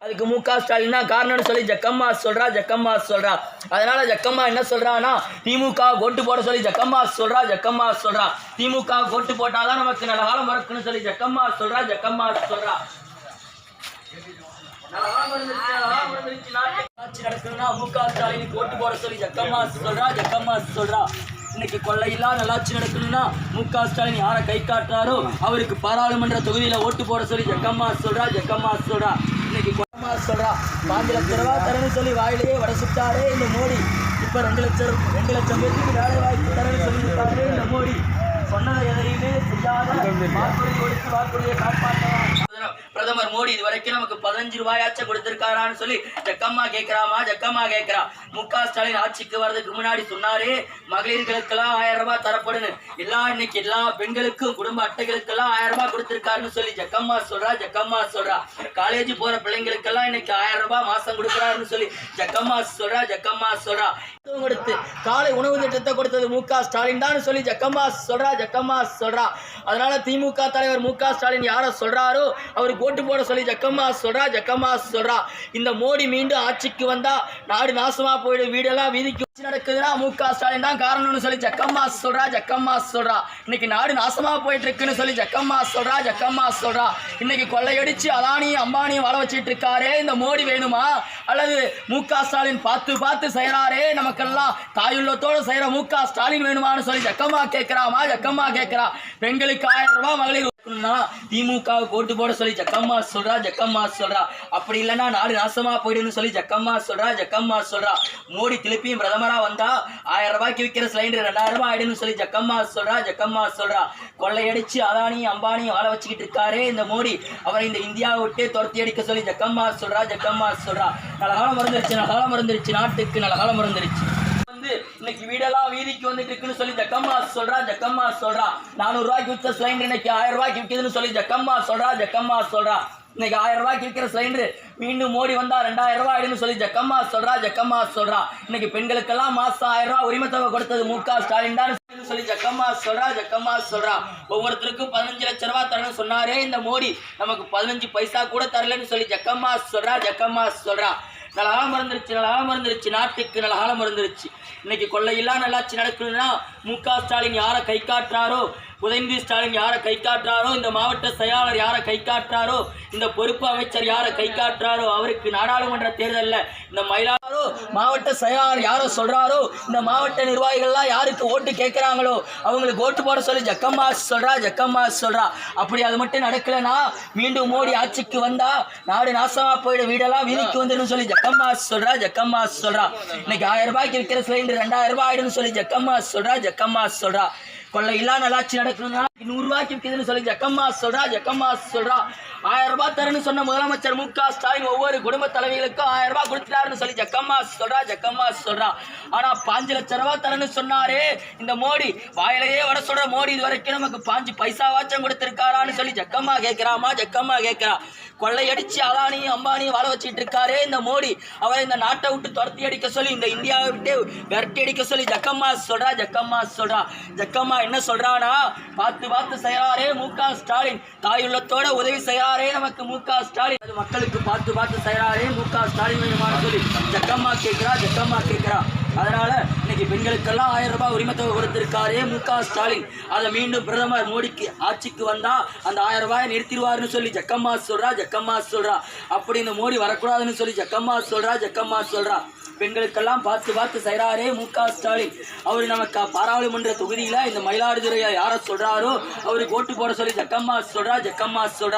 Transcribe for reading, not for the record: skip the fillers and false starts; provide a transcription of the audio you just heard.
அதுக்கு முக ஸ்டாலின் தான் காரணம்னு சொல்லி ஜக்கம்மா சொல்றா. அதனால ஜக்கம்மா என்ன சொல்றான்னா, திமுக ஓட்டு போட சொல்லி ஜக்கம்மா சொல்றா. திமுக ஓட்டு போட்டாதான் நமக்கு நல்ல காலம் இருக்குன்னு சொல்லி ஜக்கம்மா சொல்றா. நடக்கணும்னா முக ஸ்டாலினுக்கு ஓட்டு போட சொல்லி ஜக்கம்மா சொல்றா. இன்னைக்கு கொள்ளையில்லா நல்லாட்சி நடக்கணும்னா முக ஸ்டாலின் யாரை கை காட்டுறாரோ அவருக்கு பாராளுமன்ற தொகுதியில ஓட்டு போட சொல்லி ஜக்கம்மா சொல்றா. இன்னைக்கு சொல்றா 5 லட்சம் ரூபாய் தரேன்னு சொல்லி வாயிலேயே வட சுட்டாரே இந்த மோடி. இப்ப 2 லட்சம் பேருக்கு வேலை வாய்ப்பு தரேன்னு சொல்லிட்டாரே இந்த மோடி. சொன்னதை எதையுமே செய்யாத வாக்குறுதி கொடுத்து வாக்குறுதியை காப்பாற்றலாம். பிரதமர் மோடி இது வரைக்கும் நமக்கு 15 ரூபாயாச்சும் கொடுத்திருக்காரான்னு சொல்லி ஜக்கம்மா கேட்கிறா. முக ஸ்டாலின் ஆட்சிக்கு வர்றதுக்கு முன்னாடி சொன்னாரே மகளிர்களுக்கெல்லாம் 1000 ரூபாய் தரப்படுன்னு. இன்னைக்கு எல்லா பெண்களுக்கும் குடும்ப அட்டைகளுக்கெல்லாம் 1000 ரூபாய் கொடுத்திருக்காருன்னு சொல்லி ஜக்கம்மா சொல்றா. காலேஜ் போற பிள்ளைங்களுக்கெல்லாம் இன்னைக்கு 1000 ரூபாய் மாசம் கொடுக்குறாருன்னு சொல்லி ஜக்கம்மா சொல்றா. கொடுத்து காலை உணவு திட்டத்தை கொடுத்தது முக ஸ்டாலின் தான் சொல்லி ஜக்கம்மா சொல்றா. அதனால திமுக தலைவர் முக ஸ்டாலின் யார சொல்றாரோ அவருக்கு ஓட்டு போட சொல்லி ஜக்கம்மா சொல்றா. இந்த மோடி மீண்டும் ஆட்சிக்கு வந்தா நாடு நாசமா போயிடும், வீடெல்லாம் வீதிக்கு நடக்குதுன்னா முக ஸ்டாலின் தான் காரணம்னு சொல்லி ஜக்கம்மா சொல்றா. இன்னைக்கு நாடு நாசமா போயிட்டு இருக்குன்னு சொல்லி ஜக்கம்மா சொல்றா. இன்னைக்கு கொள்ளையடிச்சு அதானியும் அம்பானியும் வாழ வச்சிட்டு இருக்காரே இந்த மோடி வேணுமா, அல்லது முக ஸ்டாலின் பார்த்து செய்யறாரே நமக்கெல்லாம் தாயுள்ளத்தோடு செய்யற முக ஸ்டாலின் வேணுமான்னு சொல்லி ஜக்கம்மா கேட்கிறா. பெண்களுக்கு 1000 ரூபாய் மகளிர் திமுக ஓட்டு போட சொல்லி ஜக்கம்மா சொல்றா. அப்படி இல்லைன்னா நாடு நாசமா போயிடுன்னு சொல்லி ஜக்கம்மா சொல்றா. மோடி திருப்பியும் பிரதமரா வந்தா 1000 ரூபாய்க்கு விற்கிற சிலிண்டர் 2000 ரூபாய் ஆயிடுன்னு சொல்லி ஜக்கம்மா சொல்றா. கொள்ளையடிச்சு அதானியும் அம்பானியும் வாழ வச்சுக்கிட்டு இருக்காரே இந்த மோடி, அவரை இந்த இந்தியாவை விட்டே துரத்தி அடிக்க சொல்லி ஜக்கம்மா சொல்றா. நல்ல காலம் மறந்துருச்சு, நாட்டுக்கு நல்ல காலம் மறந்துருச்சு. இன்னைக்கு வீடெல்லாம் வீதிக்கு வந்துட்டு இருக்குன்னு சொல்லி ஜக்கம்மா சொல்றா. 400 ரூபாய்க்கு விற்ற சிலிண்டர் இன்னைக்கு 1000 ரூபாய்க்கு விற்கிதுன்னு சொல்லி ஜக்கம்மா சொல்றா. இன்னைக்கு 1000 ரூபாய்க்கு விற்கிற சிலிண்டர் மீண்டும் மோடி வந்தா 2000 ரூபாய் ஆயிடுன்னு சொல்லி ஜக்கம்மா சொல்றா. இன்னைக்கு பெண்களுக்கெல்லாம் மாசம் 1000 ரூபாய் உரிமை தொகை கொடுத்தது முக ஸ்டாலின் தான் சொல்லி ஜக்கம்மா சொல்றா. ஒவ்வொருத்தருக்கும் 15 லட்சம் ரூபாய் தரணும்னு சொன்னாரே இந்த மோடி, நமக்கு 15 பைசா கூட தரலன்னு சொல்லி ஜக்கம்மா சொல்றா. நல்ல காலம் மறந்துருச்சு, நாட்டுக்கு நல்ல காலம் மறந்துருச்சு. இன்னைக்கு கொள்ளையில்லா நல்லாட்சி நடக்கணும்னா முக ஸ்டாலின் யாரை கை காட்டுறாரோ, உதயநிதி ஸ்டாலின் யாரை கை காட்டுறாரோ, இந்த மாவட்ட செயலாளர் யாரை கை காட்டுறாரோ, இந்த பொறுப்பு அமைச்சர் யாரை கை காட்டுறாரோ அவருக்கு நாடாளுமன்ற தேர்தலில் இந்த மயிலாடுதுறை மாவட்ட செயலாளர் யாரோ சொல்றாரோ, இந்த மாவட்ட நிர்வாகிகள்லாம் யாருக்கு ஓட்டு கேட்கிறாங்களோ அவங்களுக்கு ஓட்டு போட சொல்லி ஜக்கம்மா சொல்றா. அப்படி அது மட்டும் நடக்கலைன்னா மீண்டும் மோடி ஆட்சிக்கு வந்தா நாடு நாசமா போயிட, வீடெல்லாம் வீதிக்கு வந்துடும் சொல்லி ஜக்கம்மா சொல்றா. இன்னைக்கு 1000 ரூபாய்க்கு விற்கிற சிலிண்டர் 2000 ரூபாய் ஆயிடுன்னு சொல்லி ஜக்கம்மா சொல்றா. கொள்ளை இல்லா நல்லாட்சி நடக்கணும்னா 100 ரூபாய்க்கு விற்கிதுன்னு சொல்லி ஜக்கம்மா சொல்றா. 1000 ரூபாய் தரேன்னு சொன்ன முதலமைச்சர் முக ஸ்டாலின் ஒவ்வொரு குடும்ப தலைவிகளுக்கும் 1000 ரூபாய் கொடுத்துட்டாருன்னு சொல்லி ஜக்கம்மா சொல்றா. ஆனா 5 லட்சம் ரூபாய் தரேன்னு சொன்னாரே இந்த மோடி, வாயிலேயே வட சொல்ற மோடி இது வரைக்கும் நமக்கு 5 பைசாவாச்சும் கொடுத்திருக்காரான்னு சொல்லி ஜக்கம்மா கேட்கிறா. கொள்ளையடிச்சு அதானியும் அம்பானியும் வாழ வச்சுட்டு இருக்காரே இந்த மோடி, அவரை இந்த நாட்டை விட்டு துரத்தி அடிக்க சொல்லி இந்த இந்தியாவை விட்டு விரட்டி அடிக்க சொல்லி ஜக்கம்மா சொல்றா. ஜக்கம்மா என்ன சொல்றானா, பார்த்து செய்யறாரே முக ஸ்டாலின், தாயுள்ளத்தோட உதவி செய்யறாரே நமக்கு முக ஸ்டாலின், அது மக்களுக்கு பார்த்து செய்யறாரே முக ஸ்டாலின் வேணுமான்னு சொல்லி ஜக்கம்மா கேட்கிறா. அதனால இன்னைக்கு பெண்களுக்கெல்லாம் 1000 ரூபாய் உரிமை தொகை கொடுத்திருக்காரே முக ஸ்டாலின், அதை மீண்டும் பிரதமர் மோடிக்கு ஆட்சிக்கு வந்தா அந்த 1000 ரூபாயை நிறுத்திடுவாருன்னு சொல்லி ஜக்கம்மா சொல்றா. அப்படி இந்த மோடி வரக்கூடாதுன்னு சொல்லி ஜக்கம்மா சொல்றா. பெண்களுக்கெல்லாம் பார்த்து செய்யறாரே முக ஸ்டாலின், அவரு நமக்கு பாராளுமன்ற தொகுதியில இந்த மயிலாடுதுறையை யார சொல்றாரோ அவருக்கு ஓட்டு போட சொல்லி ஜக்கம்மா சொல்றா.